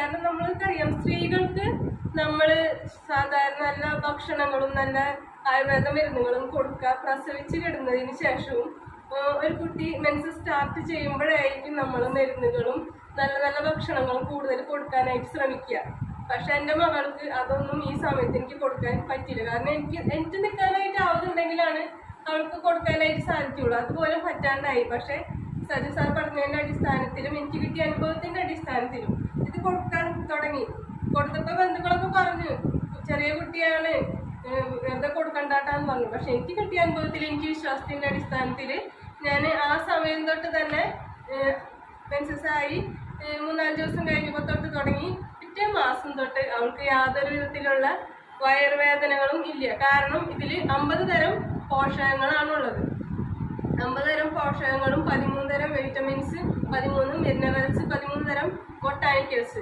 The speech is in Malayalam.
കാരണം നമ്മൾക്കറിയാം സ്ത്രീകൾക്ക് നമ്മൾ സാധാരണ നല്ല ഭക്ഷണങ്ങളും നല്ല ആയുർവേദ മരുന്നുകളും കൊടുക്കുക. പ്രസവിച്ച് കിടന്നതിന് ശേഷവും ഒരു കുട്ടി മെൻസസ് സ്റ്റാർട്ട് ചെയ്യുമ്പോഴായിരിക്കും നമ്മൾ മരുന്നുകളും നല്ല നല്ല ഭക്ഷണങ്ങളും കൂടുതൽ കൊടുക്കാനായിട്ട് ശ്രമിക്കുക. പക്ഷെ എൻ്റെ മകൾക്ക് അതൊന്നും ഈ സമയത്ത് എനിക്ക് കൊടുക്കാൻ പറ്റില്ല. കാരണം എനിക്ക് നിൽക്കാനായിട്ട് ആവുന്നുണ്ടെങ്കിലാണ് അവൾക്ക് കൊടുക്കാനായിട്ട് സാധിക്കുള്ളൂ. അതുപോലെ പറ്റാണ്ടായി. പക്ഷെ സജു സാർ പറഞ്ഞതിൻ്റെ അടിസ്ഥാനത്തിലും എനിക്ക് കിട്ടിയ അനുഭവത്തിൻ്റെ അടിസ്ഥാനത്തിലും ഇത് കൊടുക്കാൻ തുടങ്ങി. കൊടുത്തപ്പോൾ ബന്ധുക്കളൊക്കെ പറഞ്ഞു ചെറിയ കുട്ടിയാണ്, വെറുതെ കൊടുക്കണ്ടാട്ടാന്ന് പറഞ്ഞു. പക്ഷെ എനിക്ക് കിട്ടിയ അനുഭവത്തിൽ, എനിക്ക് വിശ്വാസത്തിൻ്റെ അടിസ്ഥാനത്തിൽ ഞാൻ ആ സമയം തൊട്ട് തന്നെ മെൻസസ് ആയി 3-4 ദിവസം കഴിഞ്ഞപ്പോൾ തൊട്ട് തുടങ്ങി. പിറ്റേ മാസം തൊട്ട് അവൾക്ക് യാതൊരു വിധത്തിലുള്ള വയറുവേദനകളും ഇല്ല. കാരണം ഇതിൽ 50 തരം പോഷകങ്ങളാണുള്ളത്. 50 തരം പോഷകങ്ങളും 13 തരം വിറ്റമിൻസ്, 13 മിനറൽസ്, 13 തരം ബൊട്ടാനിക്കൽസ്